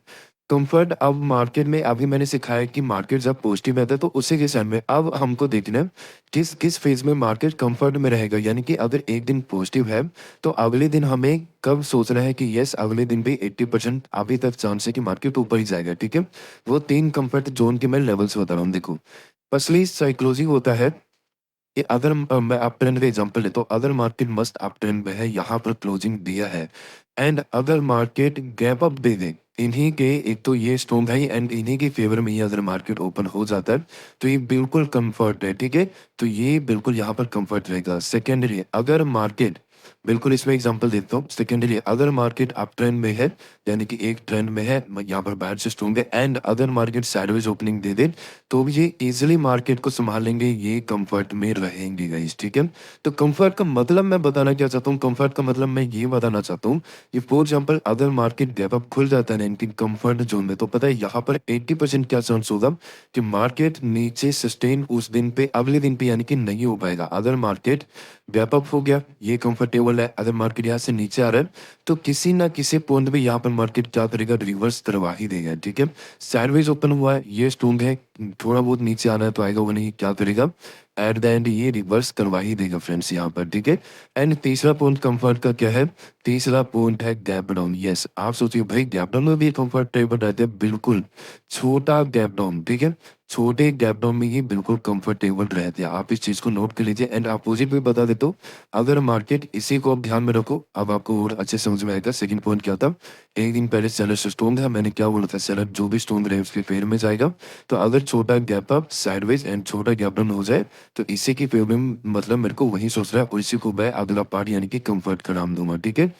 कंफर्ट, अब मार्केट में अभी मैंने सिखाया कि मार्केट जब पॉजिटिव रहता है तो उसी के साथ में अब हमको देखना है किस किस फेज में मार्केट कंफर्ट में रहेगा। यानी कि अगर एक दिन पॉजिटिव है तो अगले दिन हमें कब सोचना है कि यस अगले दिन भी 80% अभी तक चांस है कि मार्केट ऊपर ही जाएगा, ठीक है। वो 3 कंफर्ट जोन के मैं लेवल्स बता रहा हूँ, देखो। फर्स्टली साइकोलॉजी होता है कि अगर मैं अप ट्रेंड का एग्जांपल लेता हूँ, अगर मार्केट मस्त अप ट्रेंड में है, यहाँ पर क्लोजिंग दिया है, एंड अगर मार्केट गैप अप दे दे, इन्हीं के एक तो ये स्ट्रॉन्ग है एंड इन्हीं के फेवर में ही अगर मार्केट ओपन हो जाता है तो ये बिल्कुल कंफर्ट है, ठीक है। तो ये बिल्कुल यहाँ पर कंफर्ट रहेगा। सेकेंडरी, अगर मार्केट, बिल्कुल इसमें एग्जांपल देता हूँ, सेकेंडरी अगर मार्केट अप ट्रेंड में है, यानी कि एक ट्रेंड में है, यहाँ पर बायर से स्ट्रॉन्ग है, एंड अगर मार्केट साइडवेज ओपनिंग दे दे तो भी ये इजीली मार्केट को संभाल लेंगे, ये कंफर्ट में रहेंगे गाइस, ठीक है। तो कंफर्ट का मतलब मैं बताना क्या चाहता हूँ, कंफर्ट का मतलब मैं ये बताना चाहता हूँ कि फॉर एग्जाम्पल अगर मार्केट गैप अप खुल जाता है इनकी कंफर्ट जोन में, तो पता है यहाँ पर 80% क्या चांस होगा कि मार्केट नीचे सस्टेन उस दिन पे अगले दिन पे यानी कि नहीं हो पाएगा। अगर मार्केट गैप अप हो गया, ये कंफर्टेबल है, अगर मार्केट यहाँ से नीचे आ रहा है तो किसी ना किसी पॉइंट पे यहाँ पर मार्केट क्या करेगा, रिवर्स करवा ही देगा, ठीक है। साइडवेज ओपन हुआ है, ये स्ट्रॉन्ग है, थोड़ा बहुत नीचे आना है तो आएगा, वो नहीं क्या करेगा, एट द एंड ये रिवर्स करवा ही देगा फ्रेंड्स यहाँ पर, ठीक है। एंड तीसरा पॉइंट कंफर्ट का क्या है, तीसरा पॉइंट है गैप डाउन। यस, आप सोचिए भाई गैप डाउन में भी कंफर्टेबल रहते हैं, बिल्कुल छोटा गैप डाउन, ठीक है, छोटे गैप डाउन में ही बिल्कुल कंफर्टेबल रहते हैं। आप इस चीज को नोट कर लीजिए। एंड अपोजिट भी बता देता हूँ, अगर मार्केट इसी को आप ध्यान में रखो, अब आपको और अच्छे समझ में आएगा। सेकंड पॉइंट क्या था, एक दिन पहले सेलर स्टोन था, मैंने क्या बोला था, सेलर जो भी स्टोन रहे उसके फेवर में जाएगा। तो अगर छोटा गैप अप साइडवेज एंड छोटा गैप डाउन हो जाए तो इसी की फेवर में, मतलब मेरे को वही सोच रहा है और इसी को मैं अगला पार्ट यानी कि कंफर्ट का नाम दूंगा, ठीक है।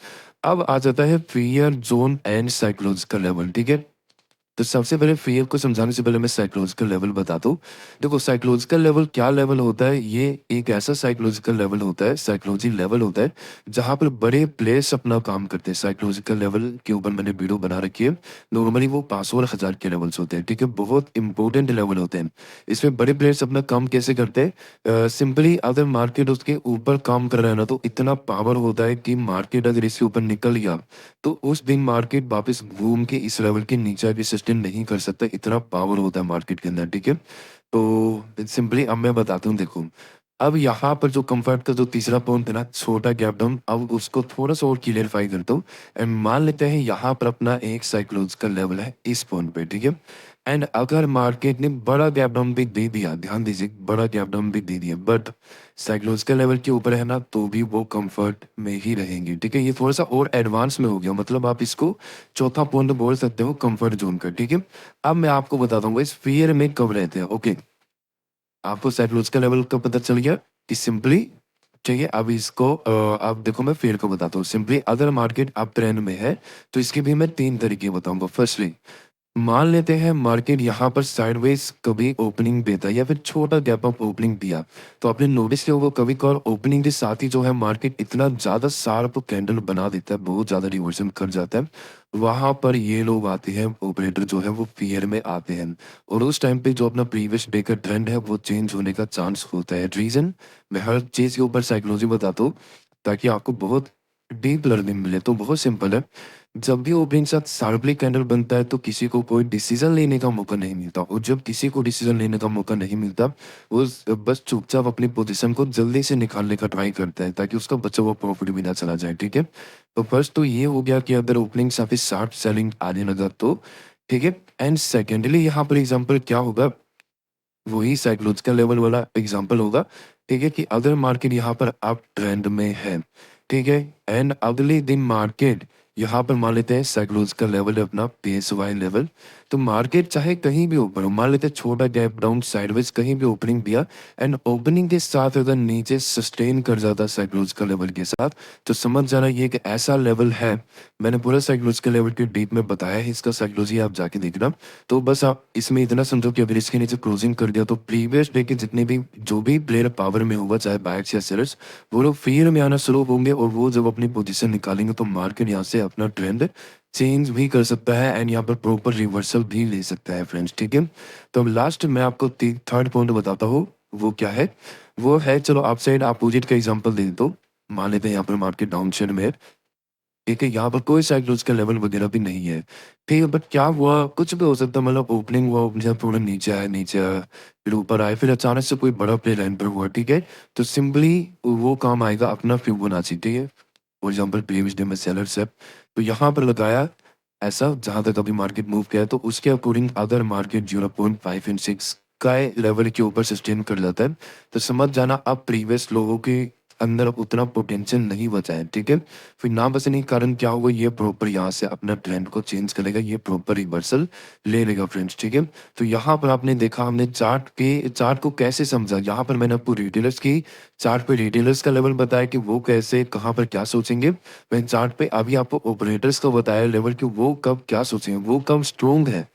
अब आ जाता है fear zone and psychological level, ठीक है। तो सबसे पहले फियर को समझाने से पहले मैं साइकोलॉजिकल लेवल बताता हूँ। देखो साइकोलॉजिकल लेवल क्या लेवल होता है, ये एक ऐसा साइकोलॉजिकल लेवल होता है, साइकोलॉजी लेवल होता है जहाँ पर बड़े प्लेयर्स अपना काम करते हैं। साइकोलॉजिकल लेवल के ऊपर मैंने वीडियो बना रखी है, नॉर्मली वो 500,000 के लेवल्स होते हैं, ठीक है, बहुत इंपॉर्टेंट लेवल होते हैं। इसमें बड़े प्लेयर्स अपना काम कैसे करते हैं, सिंपली अगर मार्केट उसके ऊपर काम कर रहा है ना तो इतना पावर होता है कि मार्केट अगर इसके ऊपर निकल गया तो उस दिन मार्केट वापस घूम के इस लेवल के नीचे भी सस्टेन नहीं कर सकता, इतना पावर होता है मार्केट के अंदर, ठीक है? तो सिंपली अब मैं बताता हूँ, देखो, अब यहाँ पर जो कम्फर्ट का जो तीसरा पॉइंट है ना, छोटा गैप डाउन, अब उसको थोड़ा-सा और क्लियरफाई करता हूँ एंड मान लेते हैं यहाँ पर अपना एक साइकोलॉजिकल लेवल है इस पॉइंट पे, ठीक है? एंड अगर मार्केट ने बड़ा गैप डाउन भी दे दिया, ध्यान दीजिए, बड़ा गैप डाउन भी दे दिया, बट साइकोलॉजिकल लेवल के ऊपर है ना, तो भी वो कम्फर्ट में ही रहेंगी, ठीक है? ये थोड़ा-सा और एडवांस में हो गया, मतलब आप इसको चौथा पॉइंट बोल सकते हो कम्फर्ट ज़ोन का, ठीक है? अब मैं आपको बताता हूँ इस फ़ियर में कब रहते हैं, ओके? आपको साइकोलॉजिकल लेवल का पता चल गया कि सिंपली, ठीक है, अब इसको अब देखो मैं फ़ियर को बताता हूँ। सिंपली अगर मार्केट अप ट्रेंड में है, तो इसके भी मैं 3 तरीके बताऊँगा। फर्स्टली, मान लेते हैं मार्केट यहाँ पर साइडवेज कभी ओपनिंग देता है या फिर छोटा गैप अप ओपनिंग दिया, तो आपने नोटिस किया होगा कभी कभार ओपनिंग के साथ ही जो है मार्केट इतना ज़्यादा शार्प कैंडल बना देता है, बहुत ज़्यादा रिवर्सन कर जाता है। वहाँ पर ये लोग आते हैं, ऑपरेटर जो है वो फ़ियर में आते हैं और उस टाइम पे जो अपना प्रीवियस डे का ट्रेंड है वो चेंज होने का चांस होता है। रीज़न, मैं हर चीज़ के ऊपर साइकोलॉजी बताता हूँ ताकि आपको बहुत डीप लर्निंग मिले। तो बहुत सिंपल है, जब भी ओपनिंग के साथ शार्पली कैंडल बनता है तो किसी को कोई डिसीजन लेने का मौका नहीं मिलता और जब किसी को डिसीजन लेने का मौका नहीं मिलता, वो बस चुपचाप अपनी पोजीशन को जल्दी से निकालने का ट्राई करता है ताकि उसका बचा हुआ प्रॉफिट भी ना चला जाए, ठीक है? तो फर्स्ट तो ये हो गया कि अगर ओपनिंग से काफ़ी शार्प सेलिंग आने लगा तो, ठीक है? एंड सेकेंडली यहाँ पर एग्ज़ाम्पल क्या होगा, वही साइकोलॉजिकल लेवल वाला एग्जांपल होगा, ठीक है? कि अगर मार्केट यहाँ पर अप ट्रेंड में है, ठीक है? एंड अगले दिन मार्केट यहाँ पर मान लेते हैं साइकोलॉजिकल लेवल है अपना पीएसवाई लेवल, तो मार्केट चाहे कहीं भी ऊपर हो, मान लेते हैं छोटा गैप डाउन साइडवेज कहीं भी ओपनिंग दिया एंड ओपनिंग के साथ अगर नीचे सस्टेन कर जाता साइकोलॉजिकल लेवल के साथ, तो समझ जाना ये एक ऐसा लेवल है, मैंने पूरा साइकोलॉजिकल लेवल के डीप में बताया है, इसका साइकोलॉजी आप जाके देखना। तो बस आप इसमें इतना समझो कि अगर इसके नीचे क्लोजिंग कर दिया तो प्रीवियस डे के जितने भी जो भी प्लेयर पावर में होगा, चाहे बायर्स या सेलर्स, वो लोग फियर में आना शुरू होंगे और वो जब अपनी पोजीशन निकालेंगे तो मार्केट यहाँ से अपना ट्रेंड चेंज भी कर सकता है एंड यहाँ पर प्रॉपर रिवर्सल भी ले सकता है फ्रेंड्स, ठीक है? तो अब लास्ट मैं आपको थर्ड पॉइंट बताता हूँ, वो क्या है? वो है, चलो आप साइड अपोजिट का एग्जाम्पल दे देता हूँ। मान लेते हैं यहाँ पर मार्केट डाउन शेड में है, ठीक है? यहाँ पर कोई साइकोलॉजिकल लेवल वगैरह भी नहीं है, ठीक है? बट क्या हुआ, कुछ भी हो सकता है, मतलब ओपनिंग हुआ, जब थोड़ा नीचे आया, फिर ऊपर आए, फिर अचानक से कोई बड़ा प्ले लाइन पर हुआ, ठीक है? तो सिंपली वो काम आएगा अपना फिबोनाची, ठीक है? फॉर एग्ज़ाम्पल प्रीवियस डे में सेलर्स है, तो यहाँ पर लगाया ऐसा जहाँ तक अभी मार्केट मूव किया है, तो उसके अकॉर्डिंग अगर मार्केट 0.5 एंड 6 का लेवल के ऊपर सस्टेन कर जाता है, तो समझ जाना अब प्रीवियस लोगों के अंदर अब उतना पोटेंशियल नहीं बचा है, ठीक है? फिर ना बचने के कारण क्या होगा, ये प्रॉपर यहाँ से अपना ट्रेंड को चेंज करेगा, ये प्रॉपर रिवर्सल ले लेगा फ्रेंड्स, ठीक है? तो यहाँ पर आपने देखा, हमने चार्ट को कैसे समझा, यहाँ पर मैंने आपको रिटेलर्स की चार्ट पे रिटेलर्स का लेवल बताया कि वो कैसे, कहाँ पर क्या सोचेंगे। मैंने चार्ट पे अभी आपको ऑपरेटर्स को बताया लेवल कि वो कब क्या सोचेंगे, वो कब स्ट्रॉन्ग है।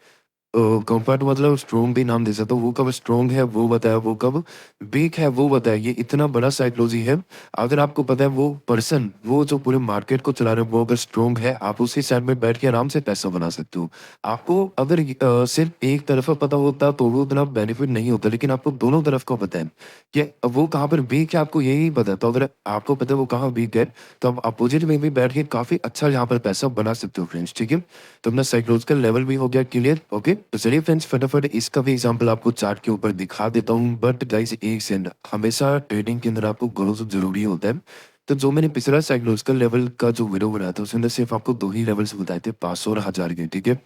कम्फर्ट मतलब स्ट्रॉन्ग भी नाम दे सकता हूँ, वो कब स्ट्रॉन्ग है वो बताया, वो कब वीक है वो बताया। ये इतना बड़ा साइकोलॉजी है, अगर आपको पता है वो पर्सन, वो जो पूरे मार्केट को चला रहे हैं, वो अगर स्ट्रॉन्ग है, आप उसी साइड में बैठ के आराम से पैसा बना सकते हो। आपको अगर सिर्फ एक तरफ़ा पता होता तो वो उतना बेनिफिट नहीं होता, लेकिन आपको दोनों तरफ का पता है कि वो कहाँ पर वीक है, आपको यही पता है। तो अगर आपको पता है वो कहाँ वीक है, तो आप अपोजिट में भी बैठ के काफ़ी अच्छा यहाँ पर पैसा बना सकते हो फ्रेंड्स, ठीक है? तो अपना साइकोलॉजिकल लेवल भी हो गया क्लियर, ओके? तो चलिए फ्रेंड्स, फटाफट इसका भी एग्जांपल आपको चार्ट के ऊपर दिखा देता हूँ। बट गाइस एक सेकंड, हमेशा ट्रेडिंग के अंदर आपको ग्रोथ ज़रूरी होता है। तो जो मैंने पिछला साइकोलॉजिकल लेवल का जो वीडियो बनाया था, उसके अंदर सिर्फ आपको 2 ही लेवल्स बताए थे, 500 और 1000 के, ठीक है?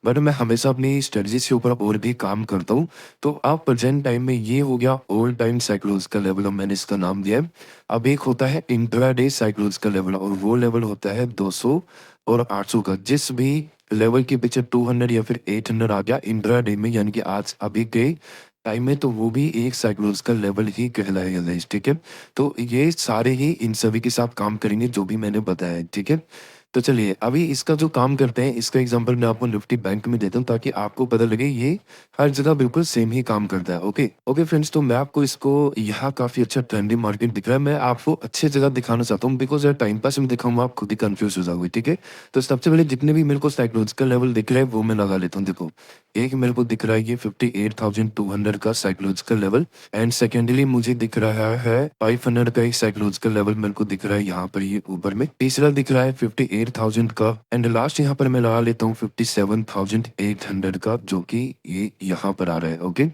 बट मैं हमेशा अपनी स्ट्रेटजीज़ के ऊपर और भी काम करता हूँ। तो अब प्रेज़ेंट टाइम में ये हो गया ऑल टाइम साइकोलॉजिकल लेवल, अब मैंने इसका नाम दिया है। अब एक होता है इंट्राडे साइकोलॉजिकल लेवल और वो लेवल होता है 200 और 800 का। जिस भी लेवल के पीछे 200 या फिर 800 आ गया इंट्राडे में, यानी कि आज अभी के टाइम में, तो वो भी एक साइकोलॉजिकल लेवल ही कहलाएगा गाइस, ठीक है? तो ये सारे ही इन सभी के साथ काम करेंगे जो भी मैंने बताया है, ठीक है? तो चलिए अभी इसका जो काम करते हैं, इसका एग्जांपल मैं आपको निफ्टी बैंक में देता हूँ ताकि आपको पता लगे ये हर जगह बिल्कुल सेम ही काम करता है, ओके? ओके फ्रेंड्स, तो मैं आपको इसको, यहाँ काफ़ी अच्छा ट्रेंडी मार्केट दिख रहा है, मैं आपको अच्छी जगह दिखाना चाहता हूँ बिकॉज़ यार टाइम पास में दिखाऊँगा आप खुद ही कन्फ्यूज़ हो जाओगे, ठीक है? तो सबसे पहले जितने भी मेरे को साइकोलॉजिकल लेवल दिख रहे हैं वो मैं लगा लेता हूँ, देखो। एक मेरे को दिख रहा है ये 58,200 का साइकोलॉजिकल लेवल एंड सेकेंडली मुझे दिख रहा है 500 का एक साइकोलॉजिकल लेवल मेरे को दिख रहा है यहाँ पर, ये ऊपर में। तीसरा दिख रहा है 58,000 का एंड लास्ट यहाँ पर मैं लगा लेता हूँ 57,800 का, जो कि ये यहाँ पर आ रहा है। ओके,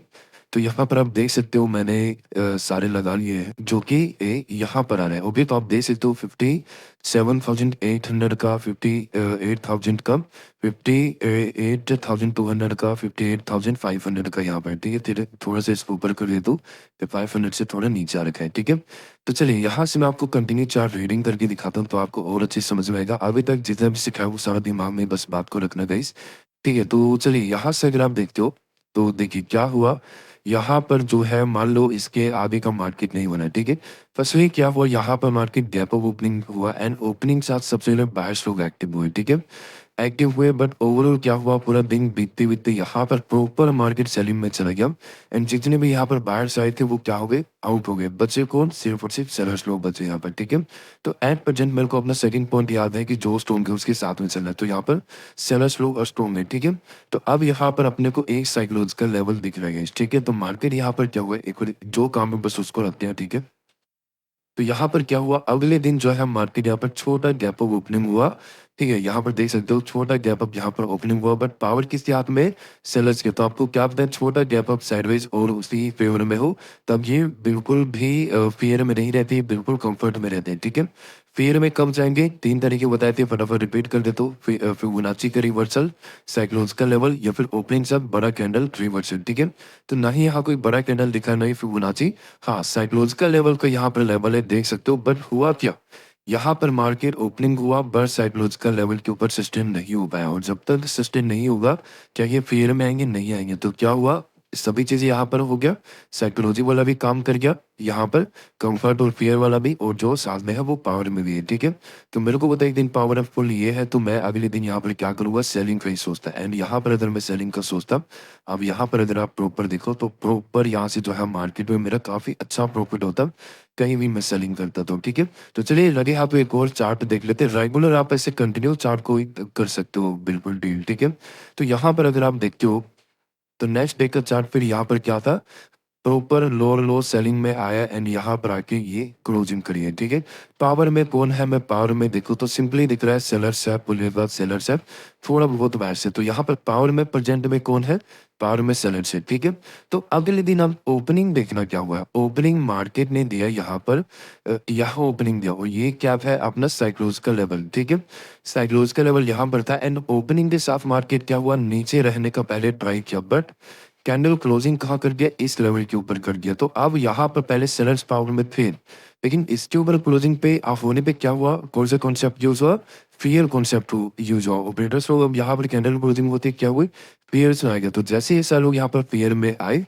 तो यहाँ पर आप देख सकते हो मैंने सारे लगा लिए हैं जो कि यहाँ पर आ रहे हैं। ओके, तो आप देख सकते हो 57,800 का, 58,000 का, 58,200 का, 58,500 का यहाँ पर। ठीक है, तेरे थोड़ा सा इसको ऊपर कर दे तो 500 से थोड़ा नीचे आ रखा है। ठीक है, तो चलिए यहाँ से मैं आपको कंटिन्यू चार्ट रीडिंग करके दिखाता हूँ, तो आपको और अच्छे से समझ में आएगा। अभी तक जितना भी सिखाया वो सारा दिमाग में बस बात को रखना गाइस। ठीक है, तो चलिए यहाँ से अगर आप देखते हो तो देखिए क्या हुआ। यहाँ पर जो है मान लो इसके आगे का मार्केट नहीं बना, ठीक है। फर्स्टली क्या हुआ, यहाँ पर मार्केट गैप ऑफ ओपनिंग हुआ एंड ओपनिंग साथ सबसे पहले बायर्स लोग एक्टिव हुए, ठीक है, एक्टिव हुए। बट ओवरऑल क्या हुआ, पूरा दिन बीतते बीतते यहाँ पर प्रॉपर मार्केट सेलिंग में चला गया एंड जितने भी यहाँ पर बायर्स आए थे वो क्या हो गए, आउट हो गए। बचे कौन, सिर्फ और सिर्फ सेलर्स लोग बचे यहाँ पर, ठीक है। तो एट प्रेजेंट मेरे को अपना सेकंड पॉइंट याद है कि जो स्ट्रॉन्ग है उसके साथ में चलना है, तो यहाँ पर सेलर्स लोग और स्ट्रॉन्ग है, ठीक है। तो अब यहाँ पर अपने को एक साइकोलॉजिकल लेवल दिख रहा है, ठीक है। तो मार्केट यहाँ पर क्या हुआ, एक बार जो काम है बस उसको रखते हैं, ठीक है। तो यहाँ पर क्या हुआ, अगले दिन जो है मार्केट यहाँ पर छोटा गैप अप ओपनिंग हुआ, ठीक है। यहाँ पर देख सकते हो छोटा गैप अप यहाँ पर ओपनिंग हुआ, बट पावर किसके हाथ में, सेलर्स के। तो आपको क्या पता है, छोटा गैप अप साइडवेज और उसी फेवर में हो तब ये बिल्कुल भी फेयर में नहीं रहती, बिल्कुल कंफर्ट में रहते हैं, ठीक है। फेयर में कब जाएंगे, तीन तरीके बताए थे, फटाफट रिपीट कर देता हूँ। फिबोनाची का रिवर्सल, साइक्लोजिकल लेवल, या फिर ओपनिंग सब बड़ा कैंडल रिवर्सल, ठीक है। तो ना ही यहाँ कोई बड़ा कैंडल दिखा, नहीं फिबोनाची। हाँ, साइकोलॉजिकल लेवल का यहाँ पर लेवल है, देख सकते हो। बट हुआ क्या, यहाँ पर मार्केट ओपनिंग हुआ बट साइकोलॉजिकल लेवल के ऊपर सस्टेन नहीं हो पाया, और जब तक सस्टेन नहीं होगा क्या ये फेयर में आएंगे, नहीं आएंगे। तो क्या हुआ, सभी चीजें यहाँ पर हो गया, साइकोलॉजी वाला भी काम कर गया यहाँ पर, कंफर्ट और फियर वाला भी, और जो साथ में है वो पावर में भी है, ठीक है। तो मेरे को पता है एक दिन पावरफुल ये है, तो मैं अगले दिन यहाँ पर क्या करूँगा, सेलिंग का ही सोचता एंड यहाँ पर अगर मैं सेलिंग का सोचता। अब यहाँ पर अगर आप प्रॉपर देखो तो प्रॉपर यहाँ से जो है मार्केट में मेरा काफी अच्छा प्रॉफिट होता, कहीं भी मैं सेलिंग करता तो, ठीक है। तो चलिए लगे हाथ एक और चार्ट देख लेते हैं। रेगुलर आप ऐसे कंटिन्यू चार्ट को ही कर सकते हो, बिल्कुल डील, ठीक है। तो यहाँ पर अगर आप देखते हो तो नेक्स्ट डे का चार्ट फिर यहाँ पर क्या था, प्रॉपर लोअर लो सेलिंग में आया एंड यहाँ पर आके ये क्लोजिंग करी है, ठीक है। पावर में कौन है, मैं पावर में देखूँ तो सिंपली दिख रहा है सेलर्स है, पुलिस सेलर्स है, थोड़ा बहुत वैसे। तो यहाँ पर पावर में प्रेजेंट में कौन है, पावर में सेलर्स है, ठीक है। तो अगले दिन आप ओपनिंग देखना क्या हुआ है, ओपनिंग मार्केट ने दिया यहाँ पर, यहाँ ओपनिंग दिया और ये क्या है अपना साइकोलॉजिकल लेवल, ठीक है। साइकोलॉजिकल लेवल यहाँ पर था एंड ओपनिंग के साथ मार्केट क्या हुआ, नीचे रहने का पहले ट्राई किया, बट कैंडल क्लोजिंग कहाँ कर दिया, इस लेवल के ऊपर कर दिया। तो अब यहाँ पर पहले सेलर्स पावर में थे, लेकिन इसके ऊपर क्लोजिंग पे ऑफ होने पे क्या हुआ, कौन सा कॉन्सेप्ट यूज हुआ, फियर कॉन्सेप्ट यूज हुआ। ऑपरेटर्स लोग अब यहाँ पर कैंडल क्लोजिंग होती है क्या हुई, फियर्स में आ गया। तो जैसे ये सारे लोग यहाँ पर फियर में आए,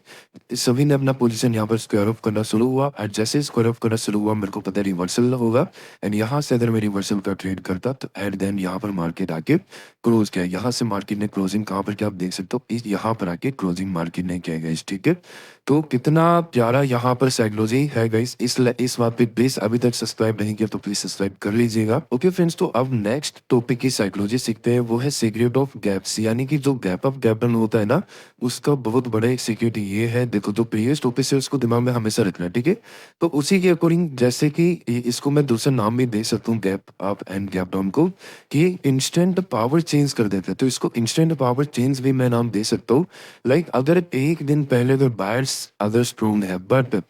सभी ने अपना पोजीशन यहाँ पर स्क्वायर ऑफ करना शुरू हुआ, और जैसे स्क्वायर ऑफ करना शुरू हुआ मेरे को पता है रिवर्सल होगा एंड यहाँ से अगर मैं रिवर्सल का ट्रेड करता तो एट देन यहाँ पर मार्केट आके क्लोज किया। यहाँ से मार्केट ने क्लोजिंग कहाँ पर किया आप देख सकते हो, इस यहाँ पर आके क्लोजिंग मार्केट ने किया गाइस, ठीक है। तो कितना प्यारा यहाँ पर साइकोलॉजी है गाइस, इस बात पे प्लीज अभी तक सब्सक्राइब नहीं किया तो प्लीज सब्सक्राइब कर लीजिएगा। ओके फ्रेंड्स, तो अब नेक्स्ट टॉपिक की साइकोलॉजी सीखते हैं, वो है सीक्रेट ऑफ गैप्स, यानी कि जो गैप अप गैप डाउन होता है ना, उसका बहुत बड़ा एक सीक्रेट ये है। देखो जो प्रीवियस टॉपिक है उसको दिमाग में हमेशा रखना है, ठीक है। तो उसी के अकॉर्डिंग जैसे कि इसको मैं दूसरा नाम भी दे सकता हूँ gap up and gap down को, कि इंस्टेंट पावर चेंज कर देते हैं, तो इसको इंस्टेंट पावर चेंज भी मैं नाम दे सकता हूँ। लाइक अगर एक दिन पहले अगर बायर्स अदर स्ट्रॉन्ग है, बट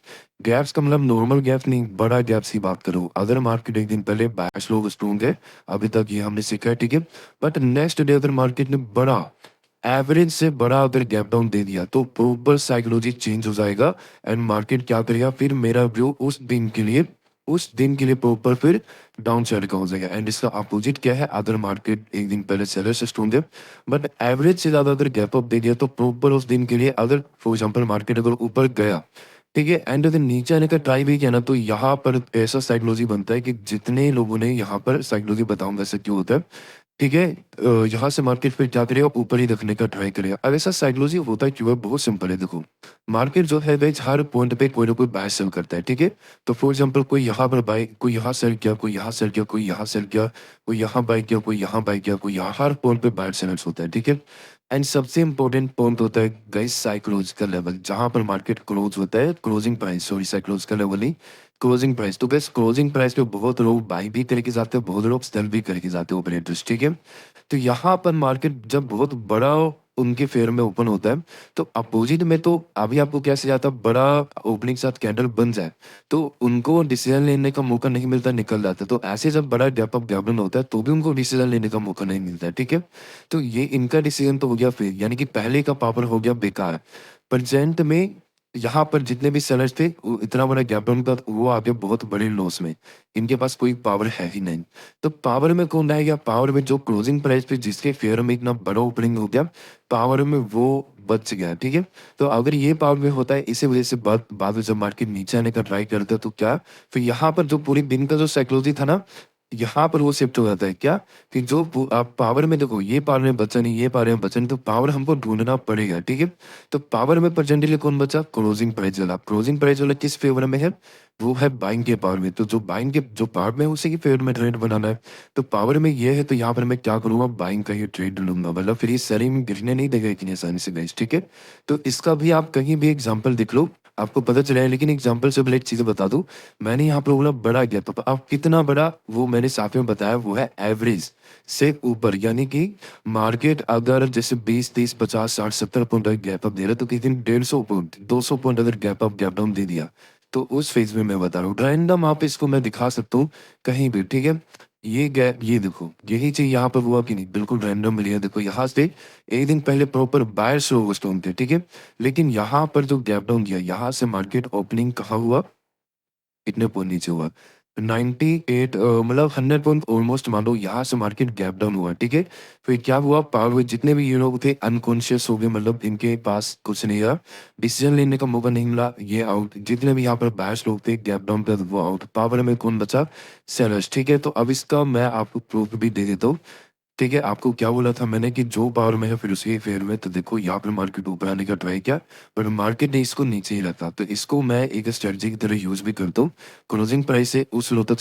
गैप्स का मतलब नॉर्मल गैप नहीं, बड़ा गैप्स की बात करो, अदर मार्केट एक दिन पहले बायर्स लोग स्ट्रॉन्ग है, अभी तक ये हमने सीखा है, ठीक है। But next day other market ने बड़ा एवरेज से बड़ा अगर गैप डाउन दे दिया तो प्रॉपर साइकोलॉजी चेंज हो जाएगा एंड मार्केट क्या करेगा, फिर मेरा व्यू उस दिन के लिए प्रॉपर फिर डाउन साइड का हो जाएगा। एंड इसका अपोजिट क्या है, अदर मार्केट एक दिन पहले सेलर से स्ट्रॉन्ग है बट एवरेज से ज्यादा अगर गैप अप दे दिया तो प्रॉपर उस दिन के लिए, अगर फॉर एग्जांपल मार्केट अगर ऊपर गया, ठीक है, एंड अगर नीचे आने का ट्राई भी किया ना, तो यहाँ पर ऐसा साइकोलॉजी बनता है कि जितने लोगों ने यहाँ पर साइकोलॉजी बताऊंगा वैसे क्यों होता है, ठीक है। यहाँ से मार्केट फिर क्या करेगा, ऊपर ही रखने का ट्राई करेगा। अब ऐसा साइकोलॉजी होता है क्यों है, बहुत सिंपल है। देखो मार्केट जो है गाइस हर पॉइंट पे कोई ना कोई बाय सेल करता है, ठीक है। तो फॉर एग्जांपल कोई यहाँ पर बाय, कोई यहाँ सेल किया, कोई यहाँ सेल किया, कोई यहाँ सेल किया, कोई यहाँ बाय किया, कोई यहाँ बाय किया, कोई यहाँ, हर पॉइंट पे बाय सेलर्स होता है, ठीक है। एंड सबसे इंपॉर्टेंट पॉइंट होता है गाइस साइकोलॉजिकल लेवल, जहां पर मार्केट क्लोज होता है, closing price, sorry psychological level नहीं, क्लोजिंग प्राइस, तो गाइस क्लोजिंग प्राइस पे बहुत लोग बाय भी करके जाते हैं, बहुत लोग सेल भी करके जाते हैं ऑपरेटर्स, ठीक है? तो यहाँ पर मार्केट जब बहुत बड़ा उनके फेवर में ओपन होता है, तो अपोजिट में तो अभी आपको कैसे जाता है, बड़ा ओपनिंग के साथ कैंडल बन जाए, तो उनको डिसीजन लेने का मौका नहीं मिलता, निकल जाता है। तो ऐसे जब बड़ा गैप अप गैप डाउन होता है, तो भी उनको डिसीजन लेने का मौका नहीं मिलता है, ठीक है? तो ये इनका डिसीजन तो हो गया फेल, यानी कि पहले का पावर हो गया बेकार। प्रेज़ेंट में यहाँ पर जितने भी सेलर्स थे, वो इतना बड़ा गैप डाउन था, वो आ गए बहुत बड़े लॉस में। इनके पास कोई पावर है ही नहीं। तो पावर में कौन रहेगा? पावर में जो क्लोजिंग प्राइस पे जिसके फेयर में इतना बड़ा ओपनिंग हो गया, पावर में वो बच गया, ठीक है? तो अगर ये पावर में होता है, इसी वजह से बाद बाद में जब मार्केट नीचे आने का ट्राई करता है, तो क्या फिर यहाँ पर जो पूरे दिन का जो साइकोलॉजी था ना, यहाँ पर वो शिफ्ट हो जाता है। क्या? कि जो आप पावर में देखो, ये पावर में बचा नहीं, ये पावर में बचा नहीं, तो पावर हमको ढूँढना पड़ेगा, ठीक है? तो पावर में प्रेजेंटली कौन बचा? क्लोजिंग प्राइस वाला। क्लोजिंग प्राइस वाला किस फेवर में है? वो है बाइंग के पावर में। तो जो बाइंग के जो पावर में है, उसी के फेवर में ट्रेड बनाना है। तो पावर में ये है, तो यहाँ पर मैं क्या करूँगा? बाइंग का ही ट्रेड लूँगा। मतलब फिर ये सेलिंग गिरने नहीं देगा इतनी आसानी से गाइस, ठीक है? तो इसका भी आप कहीं भी एग्ज़ाम्पल देख लो, आपको पता चलेगा। लेकिन एग्ज़ाम्पल से पहले एक चीज़ बता दूँ, मैंने यहाँ पे बोला बड़ा गैप अप। अब कितना बड़ा, वो मैंने साथ में बताया, वो है एवरेज से ऊपर। यानी कि मार्केट अगर जैसे 20, 30, 50, 60, 70 पॉइंट अगर गैप अप दे रहा है, तो किसी दिन 150 पॉइंट, 200 पॉइंट अगर गैप अप, गैप डाउन दे दिया, तो उस फेज़ में मैं बता रहा हूँ। रैंडम आप इसको मैं दिखा सकता हूँ कहीं भी, ठीक है? ये गैप, ये देखो, यही चीज़ यहाँ पर हुआ कि नहीं? बिल्कुल रैंडम मिली है। देखो यहाँ से 1 दिन पहले प्रॉपर बायर्स लोग स्टॉर्म थे, ठीक है? लेकिन यहाँ पर जो गैप डाउन दिया, यहाँ से मार्केट ओपनिंग कहाँ हुआ? कितने पॉइंट नीचे हुआ? 98 मतलब 100 पॉइंट ऑलमोस्ट मान लो, यहाँ से मार्केट गैप डाउन हुआ, ठीक है? फिर क्या हुआ? पावर में जितने भी ये लोग थे अनकॉन्शियस हो गए, मतलब इनके पास कुछ नहीं रहा, डिसीजन लेने का मौका नहीं मिला, ये आउट। जितने भी यहाँ पर बायर्स लोग थे गैप डाउन पे, वो आउट। पावर में कौन बचा? सेलर्स, ठीक है? तो अब इसका मैं आपको प्रूफ भी दे देता हूँ। ठीक है, आपको क्या बोला था मैंने कि जो पावर में है फिर उसी फेयर में, तो देखो यहाँ पे मार्केट ऊपर आने का ट्राई किया, पर मार्केट ने इसको नीचे ही रखा। तो इसको मैं एक स्ट्रेटजी की तरह यूज़ भी करता हूँ। क्लोजिंग प्राइस से उस लो तक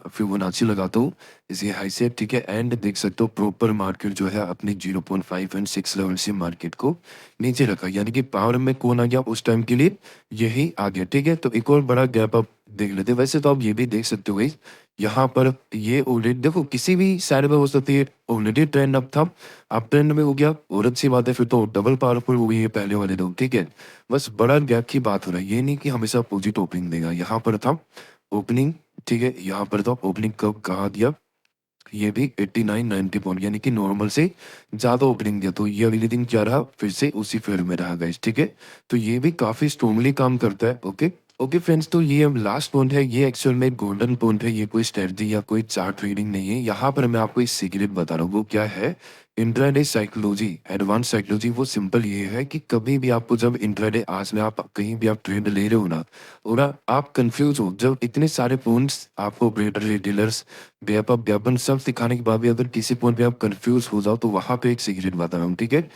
फिबोनाची लगाता हूँ, इसी हाई से, ठीक है? एंड देख सकते हो प्रॉपर मार्केट जो है अपने 0.5 एंड 6 लेवल से मार्केट को नीचे रखा। यानी कि पावर में कौन आ गया उस टाइम के लिए? यही आ गया, ठीक है? तो एक और बड़ा गैप आप देख लेते हैं। वैसे तो आप ये भी देख सकते हो गाइस, यहाँ पर ये ऑलरेडी देखो, किसी भी साइड में हो सकती है। ऑलरेडी ट्रेंड अप था, अब ट्रेंड में हो गया, और अच्छी बात है, फिर तो डबल पावरफुल हो गई है पहले वाले लोग, ठीक है? बस बड़ा गैप की बात हो रहा है, ये नहीं कि हमेशा अपोजिट ओपनिंग देगा। यहाँ पर था ओपनिंग, ठीक है? यहाँ पर तो ओपनिंग कब कहाँ दिया? ये भी 89-90 पॉइंट, यानी कि नॉर्मल से ज़्यादा ओपनिंग दिया। तो ये अगले दिन क्या रहा? फिर से उसी फेयर में रहा गाइस, ठीक है? तो ये भी काफ़ी स्ट्रांगली काम करता है। ओके, ओके फ्रेंड्स, तो ये अब लास्ट पॉइंट है, ये एक्चुअल में गोल्डन पॉइंट है, ये कोई स्ट्रेटजी या कोई चार्ट रीडिंग नहीं है। यहाँ पर मैं आपको एक सीक्रेट बता रहा हूँ, वो क्या है? Intraday psychology, advance psychology. वो सिंपल ये है कि कभी भी आपको जब इंट्राडे आज में आप कहीं भी आप ट्रेड ले रहे हो ना, और आप कंफ्यूज हो, जब इतने सारे पॉइंट्स आपको ऑपरेटर, डीलर्स, व्यापक ज्ञापन सब सिखाने के बाद भी अगर किसी पॉइंट पे आप कंफ्यूज हो जाओ, तो वहां पे एक सीक्रेट बता रहा हूँ, ठीक है?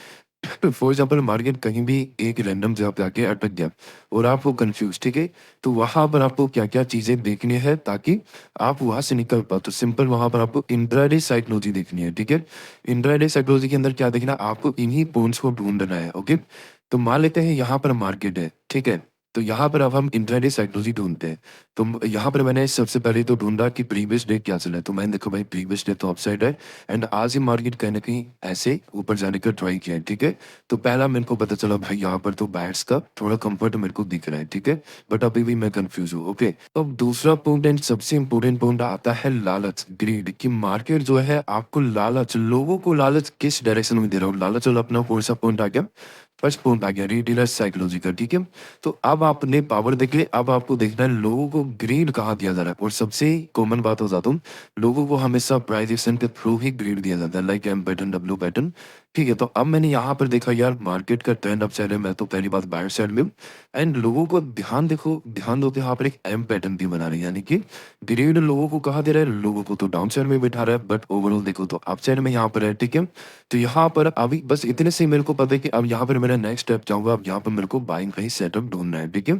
फॉर एग्जाम्पल मार्केट कहीं भी एक रैंडम जगह पे आके अटक गया, और आप वो कंफ्यूज, ठीक है? तो वहां पर आपको क्या क्या चीजें देखनी है ताकि आप वहां से निकल पाओ? तो सिंपल, वहां पर आपको इंट्राडे साइकोलॉजी देखनी है, ठीक है? इंट्राडे साइकोलॉजी के अंदर क्या देखना? आपको इन्हीं पॉइंट्स को ढूंढना है। ओके, तो मान लेते हैं यहाँ पर मार्केट है, ठीक है? तो यहाँ पर अब हम इंट्राडे साइकोलॉजी ढूंढते हैं। तो यहाँ पर मैंने सबसे पहले तो ढूंढा कि प्रीवियस डे क्या चला है। तो मैंने देखो भाई, प्रीवियस डे तो अपसाइड है, एंड आज ही मार्केट कहीं ना कहीं ऐसे ऊपर जाने का ट्राई किया है, ठीक है? तो पहला मेरे को पता चला भाई, यहाँ पर तो बायर्स का थोड़ा कंफर्ट मेरे को दिख रहा है, ठीक है? बट अभी भी मैं कंफ्यूज हूँ। ओके, तो अब दूसरा पॉइंट एंड सबसे इंपॉर्टेंट पॉइंट आता है लालच, ग्रीड। कि मार्केट जो है आपको लालच, लोगों को लालच किस डायरेक्शन में दे रहा हूँ? लालच वाला अपना कौन सा पॉइंट आ गया? फर्स्ट पॉइंट आ गया रिटेलर साइकोलॉजी का, ठीक है? तो अब आपने पावर देख लिया, अब आपको देखना है लोगों को ग्रीड कहाँ दिया जा रहा है। और सबसे कॉमन बात हो जाता हूँ, लोगों को हमेशा प्राइस एक्शन के थ्रू ही ग्रीड दिया जाता है, like M pattern, W pattern, ठीक है? तो अब मैंने यहाँ पर देखा यार, मार्केट का ट्रेंड अप साइड है, मैं तो पहली बात बायर साइड में हूँ, एंड लोगों को ध्यान देखो, ध्यान दो तो यहाँ पर एक एम पैटर्न भी बना रही है, यानी कि ग्रीड लोगों को कहाँ दे रहा है? लोगों को तो डाउन साइड में बिठा रहा है, बट ओवरऑल देखो तो अप साइड में यहाँ पर है, ठीक है? तो यहाँ पर अभी बस इतने से ही मेरे को पता है कि अब यहाँ पर मेरा नेक्स्ट स्टेप क्या होगा? अब यहाँ पर मेरे को बाइंग का ही सेटअप ढूंढना है, ठीक है?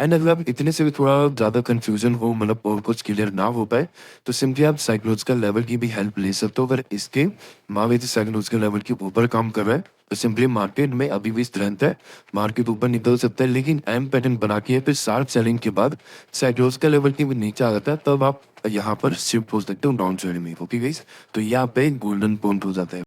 एंड अगर आप इतने से भी थोड़ा ज़्यादा कंफ्यूजन हो, मतलब और कुछ क्लियर ना हो पाए, तो सिंपली आप साइकोलॉजिकल लेवल की भी हेल्प ले सकते हो। अगर इसके महावेदी साइकोलॉजिकल लेवल के ऊपर काम कर रहा है, सिंपली मार्केट में अभी भी स्ट्रेंथ है, मार्केट ऊपर निकल सकता है, लेकिन एम पैटर्न बना के फिर शार्प सेलिंग के बाद साइक्लोस का लेवल के भी नीचे आ जाता है, तब आप यहाँ पर शिफ्ट हो सकते हो डाउन साइड में। ओके गाइस, तो यहाँ पे गोल्डन पॉइंट हो जाता है।